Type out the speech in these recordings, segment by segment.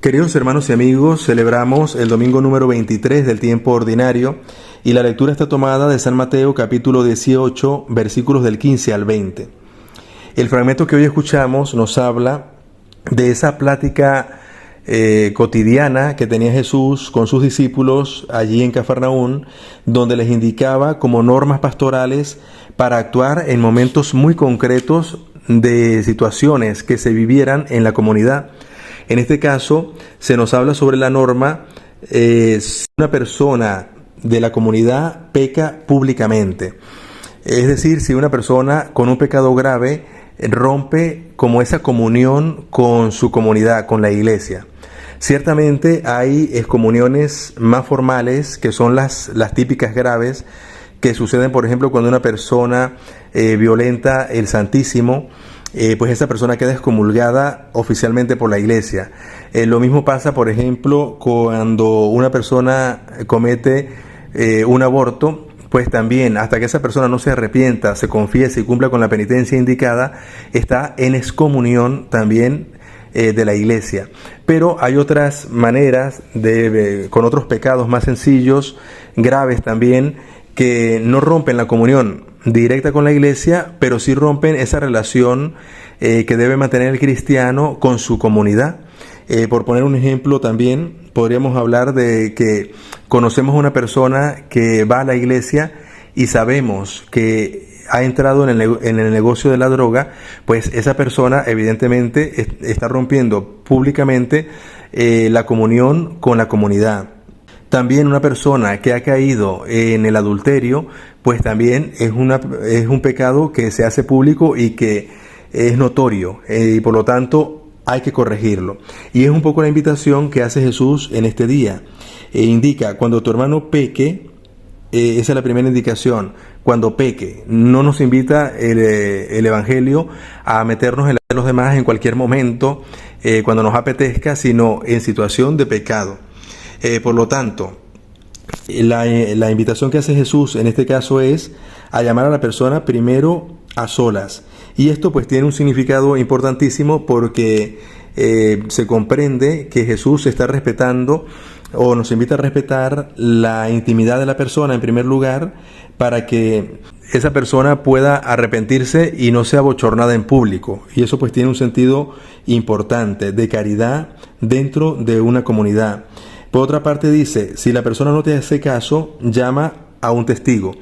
Queridos hermanos y amigos, celebramos el domingo número 23 del tiempo ordinario y la lectura está tomada de San Mateo capítulo 18, versículos del 15 al 20. El fragmento que hoy escuchamos nos habla de esa plática cotidiana que tenía Jesús con sus discípulos allí en Cafarnaún, donde les indicaba como normas pastorales para actuar en momentos muy concretos de situaciones que se vivieran en la comunidad. En este caso, se nos habla sobre la norma si una persona de la comunidad peca públicamente. Es decir, si una persona con un pecado grave rompe como esa comunión con su comunidad, con la iglesia. Ciertamente hay excomuniones más formales, que son las típicas graves, que suceden, por ejemplo, cuando una persona violenta el Santísimo, pues esa persona queda excomulgada oficialmente por la iglesia. Lo mismo pasa, por ejemplo, cuando una persona comete un aborto, pues también hasta que esa persona no se arrepienta, se confiese y cumpla con la penitencia indicada, está en excomunión también de la iglesia. Pero hay otras maneras, con otros pecados más sencillos, graves también, que no rompen la comunión directa con la iglesia, pero sí rompen esa relación que debe mantener el cristiano con su comunidad. Por poner un ejemplo también, podríamos hablar de que conocemos a una persona que va a la iglesia y sabemos que ha entrado en el negocio de la droga, pues esa persona evidentemente está rompiendo públicamente la comunión con la comunidad. También una persona que ha caído en el adulterio, pues también es un pecado que se hace público y que es notorio, y por lo tanto hay que corregirlo. Y es un poco la invitación que hace Jesús en este día. Indica, cuando tu hermano peque, esa es la primera indicación, cuando peque. No nos invita el Evangelio a meternos en la de los demás en cualquier momento, cuando nos apetezca, sino en situación de pecado. Por lo tanto, la invitación que hace Jesús en este caso es a llamar a la persona primero a solas. Y esto pues tiene un significado importantísimo porque se comprende que Jesús está respetando o nos invita a respetar la intimidad de la persona en primer lugar, para que esa persona pueda arrepentirse y no sea bochornada en público. Y eso pues tiene un sentido importante de caridad dentro de una comunidad. Por otra parte dice, si la persona no te hace caso, llama a un testigo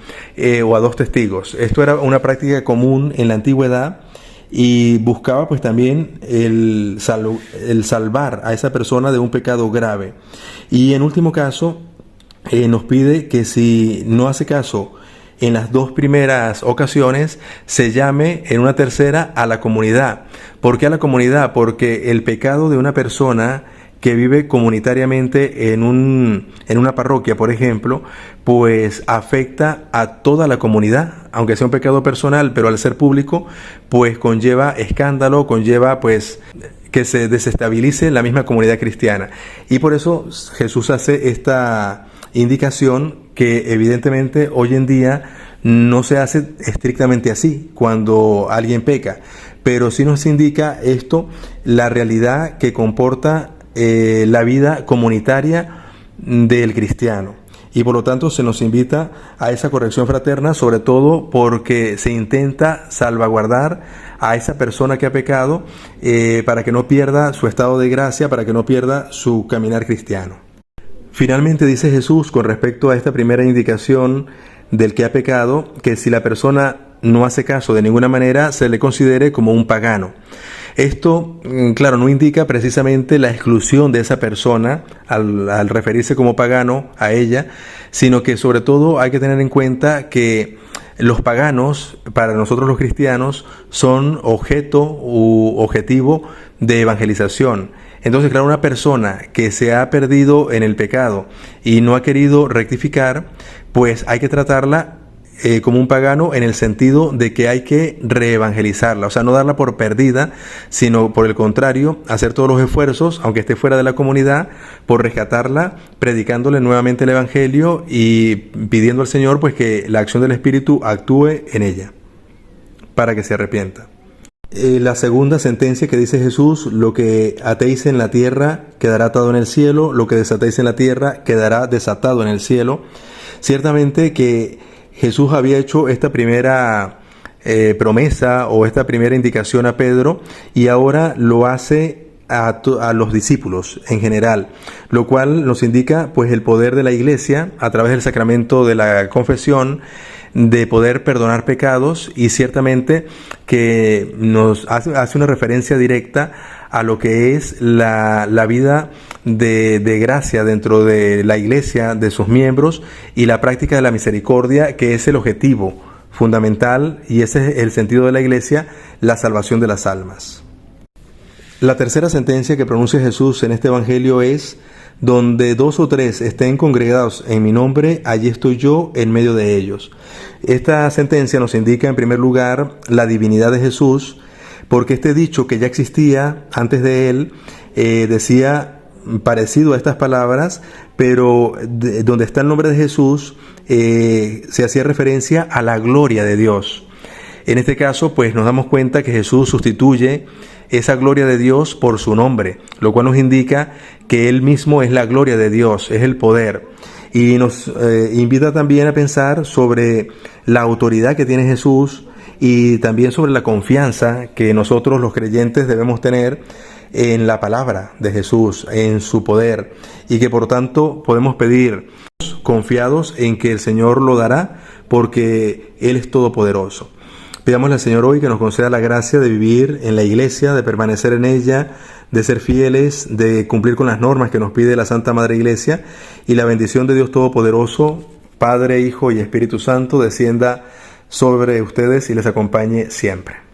o a dos testigos. Esto era una práctica común en la antigüedad y buscaba pues también el salvar a esa persona de un pecado grave. Y en último caso nos pide que si no hace caso en las dos primeras ocasiones, se llame en una tercera a la comunidad. ¿Por qué a la comunidad? Porque el pecado de una persona que vive comunitariamente en una parroquia, por ejemplo, pues afecta a toda la comunidad, aunque sea un pecado personal, pero al ser público, pues conlleva escándalo, conlleva pues que se desestabilice la misma comunidad cristiana. Y por eso Jesús hace esta indicación que evidentemente hoy en día no se hace estrictamente así cuando alguien peca, pero sí nos indica esto, la realidad que comporta la vida comunitaria del cristiano. Y por lo tanto se nos invita a esa corrección fraterna, sobre todo porque se intenta salvaguardar a esa persona que ha pecado para que no pierda su estado de gracia, para que no pierda su caminar cristiano. Finalmente dice Jesús con respecto a esta primera indicación del que ha pecado, que si la persona no hace caso de ninguna manera, se le considere como un pagano. Esto, claro, no indica precisamente la exclusión de esa persona al referirse como pagano a ella, sino que sobre todo hay que tener en cuenta que los paganos, para nosotros los cristianos, son objeto u objetivo de evangelización. Entonces, claro, una persona que se ha perdido en el pecado y no ha querido rectificar, pues hay que tratarla como un pagano en el sentido de que hay que reevangelizarla, o sea, no darla por perdida, sino por el contrario, hacer todos los esfuerzos, aunque esté fuera de la comunidad, por rescatarla, predicándole nuevamente el Evangelio y pidiendo al Señor pues que la acción del Espíritu actúe en ella, para que se arrepienta. La segunda sentencia que dice Jesús: lo que atéis en la tierra quedará atado en el cielo, lo que desatéis en la tierra quedará desatado en el cielo. Ciertamente que Jesús había hecho esta primera promesa o esta primera indicación a Pedro, y ahora lo hace a los discípulos en general, lo cual nos indica pues el poder de la Iglesia a través del sacramento de la confesión, de poder perdonar pecados, y ciertamente que nos hace una referencia directa a lo que es la vida de gracia dentro de la Iglesia, de sus miembros, y la práctica de la misericordia, que es el objetivo fundamental, y ese es el sentido de la Iglesia, la salvación de las almas. La tercera sentencia que pronuncia Jesús en este Evangelio es: donde 2 o 3 estén congregados en mi nombre, allí estoy yo en medio de ellos. Esta sentencia nos indica en primer lugar la divinidad de Jesús, porque este dicho que ya existía antes de él decía parecido a estas palabras, pero donde está el nombre de Jesús se hacía referencia a la gloria de Dios. En este caso, pues nos damos cuenta que Jesús sustituye esa gloria de Dios por su nombre, lo cual nos indica que Él mismo es la gloria de Dios, es el poder. Y nos invita también a pensar sobre la autoridad que tiene Jesús, y también sobre la confianza que nosotros los creyentes debemos tener en la palabra de Jesús, en su poder, y que por tanto podemos pedir confiados en que el Señor lo dará, porque Él es todopoderoso. Pidámosle al Señor hoy que nos conceda la gracia de vivir en la Iglesia, de permanecer en ella, de ser fieles, de cumplir con las normas que nos pide la Santa Madre Iglesia, y la bendición de Dios Todopoderoso, Padre, Hijo y Espíritu Santo, descienda sobre ustedes y les acompañe siempre.